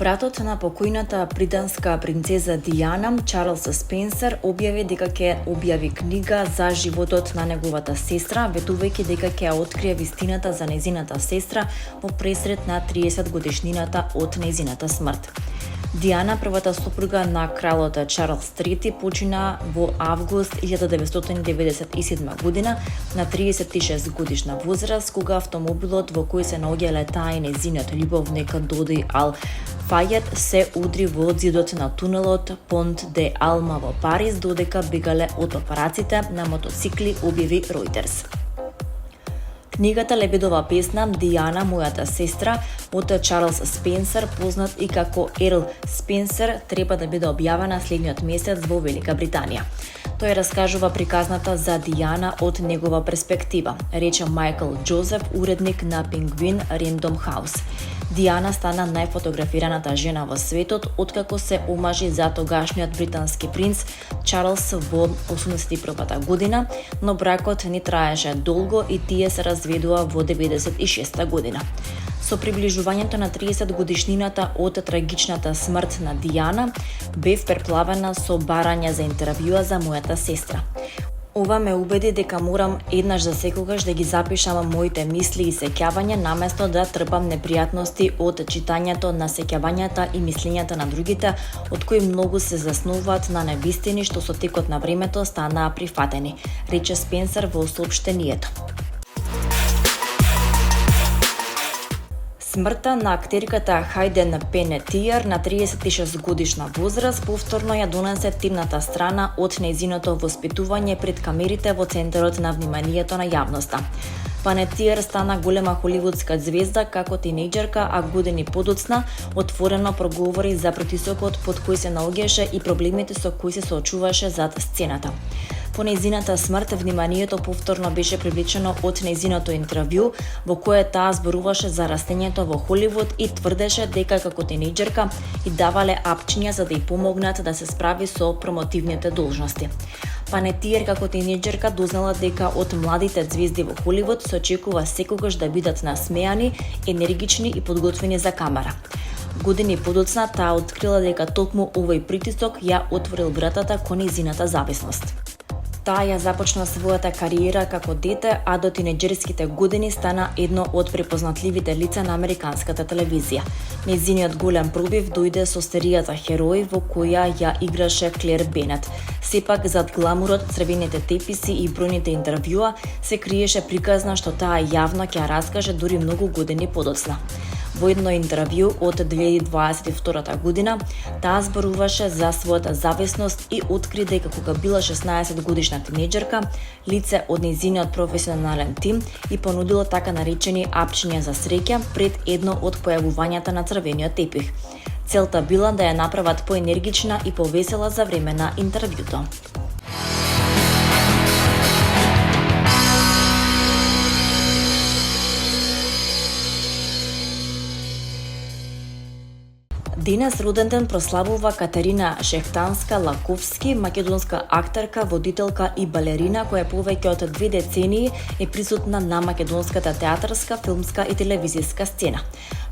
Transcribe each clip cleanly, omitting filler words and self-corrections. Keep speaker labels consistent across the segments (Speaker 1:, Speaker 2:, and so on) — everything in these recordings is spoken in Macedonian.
Speaker 1: Братот на покојната британска принцеза Диана, Чарлс Спенсер, објави дека ќе објави книга за животот на неговата сестра, ветувајќи дека ќе ја открие вистината за нејзината сестра во пресрет на 30 годишнината од нејзината смрт. Диана, првата сопруга на кралот Чарлс III, почина во август 1997 година на 36 годишна возраст, кога автомобилот во кој се наоѓале таа и нејзиниот љубовник Доди Ал Фајет се удри во зидот на тунелот Понт де Алма во Париз, додека бегале од папараците на мотоцикли, објави Ројтерс. Книгата лебедова песна Диана, мојата сестра, од Чарлс Спенсер, познат и како Ерл Спенсер, треба да биде објавена следниот месец во Велика Британија. Тој раскажува приказната за Диана од негова перспектива, рече Майкл Джозеф, уредник на Пингвин Рендом Хаус. Диана стана најфотографираната жена во светот откако се омажи за тогашниот британски принц Чарлс во 81 година, но бракот не траеше долго и тие се разведува во 96 година. Со приближувањето на 30 годишнината од трагичната смрт на Диана, бев преплавена со барања за интервјуа за мојата сестра. Ова ме убеди дека морам еднаш за секогаш да ги запишам моите мисли и сеќавања наместо да трпам непријатности од читањето на сеќавањата и мислењата на другите, од кои многу се заснуваат на невистини што со текот на времето станаа прифатени, рече Спенсер во соопштението. Смртта на актерката Хајден Пенетиер на 36 годишна возраст повторно ја донесе темната страна од нејзиното воспитување пред камерите во центарот на вниманието на јавноста. Пенетиер стана голема холивудска звезда како тинејџерка, а години подоцна отворено проговори за притисокот под кој се наоѓаше и проблемите со кои се соочуваше зад сцената. По нејзината смрт, вниманието повторно беше привлечено од нејзиното интервју, во кое таа зборуваше за растењето во Холивуд и тврдеше дека како тинејџерка и давале апчиња за да ѝ помогнат да се справи со промотивните должности. Пенетиер како тинејџерка дознала дека од младите звезди во Холивуд се очекува секогаш да бидат насмеани, енергични и подготвени за камера. Години подоцна таа открила дека токму овој притисок ја отворил вратата кон нејзината зависност. Таа ја започна својата кариера како дете, а до тинеџерските години стана едно од препознатливите лица на американската телевизија. Нејзиниот голем пробив дојде со серијата Херои, во која ја играше Клер Бенет. Сепак, зад гламурот, црвените теписи и бројните интервјуа се криеше приказна што таа јавно ќе раскаже дури многу години подоцна. Во едно интервју од 2022 година, таа зборуваше за својата зависност и откри дека кога била 16 годишна тинејџерка, лице од нејзиниот професионален тим и понудило така наречени апчиња за среќа пред едно од појавувањата на црвениот тепих. Целта била да ја направат поенергична и повесела за време на интервјуто. Денес роденден прославува Катерина Шехтанска-Лаковски, македонска актерка, водителка и балерина која повеќе од 2 децении е присутна на македонската театарска, филмска и телевизиска сцена.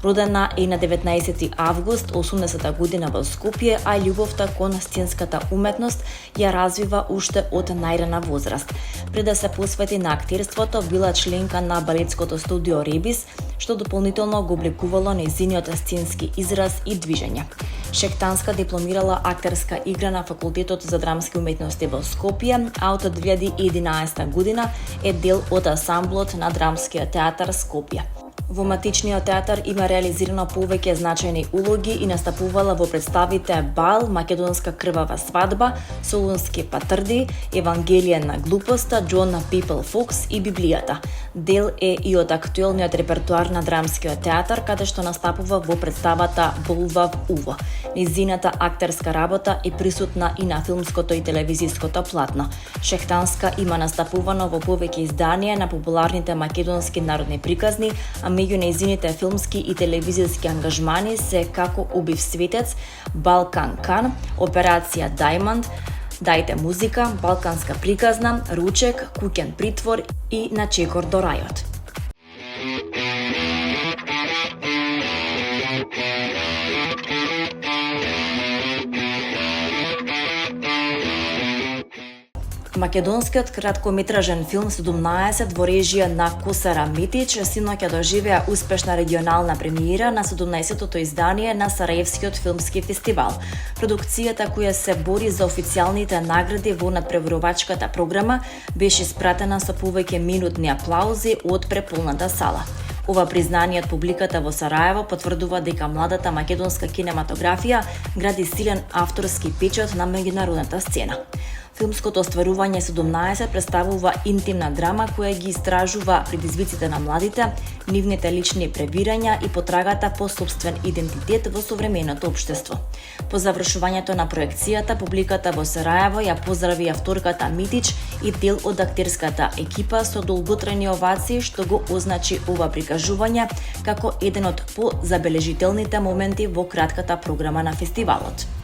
Speaker 1: Родена е на 19 август 80 година во Скопје, а љубовта кон сценската уметност ја развива уште од најрана возраст. Пред да се посвети на актерството, била членка на балетското студио Ребис, што дополнително го обликувало нејзиниот сценски израз и движење. Шехтанска дипломирала актерска игра на Факултетот за драмски уметности во Скопје, а од 2011 година е дел од ансамблот на Драмскиот театар Скопје. Во Матичниот театар има реализирано повеќе значајни улоги и настапувала во представите Бал, Македонска крвава свадба, Солунски патрди, Евангелие на глупоста, John People Fox и Библијата. Дел е и од актуелниот репертоар на Драмскиот театар, каде што настапува во представата Болвав Уво. Низината актерска работа е присутна и на филмското и телевизиското платно. Шехтанска има настапувано во повеќе изданија на популарните македонски народни приказни, а меѓу нејзините филмски и телевизиски ангажмани се Како убив светец, Балкан Кан, Операција Даймонд, Дајте музика, Балканска приказна, Ручек, Куќен притвор и На чекор до рајот. Македонскиот краткометражен филм 17 во режија на Косара Митич синоќа доживеа успешна регионална премиера на 17-тото издание на Сараевскиот филмски фестивал. Продукцијата која се бори за официјалните награди во надпреварувачката програма беше испратена со повеќе минутни аплаузи од преполната сала. Ова признание од публиката во Сараево потврдува дека младата македонска кинематографија гради силен авторски печат на меѓународната сцена. Филмското остварување 17 представува интимна драма која ги истражува предизвиците на младите, нивните лични пребирања и потрагата по сопствен идентитет во современото општество. По завршувањето на проекцијата, публиката во Сараево ја поздрави авторката Митич и дел од актерската екипа со долготрајни овации, што го означи ова прикажување како еден од позабележителните моменти во кратката програма на фестивалот.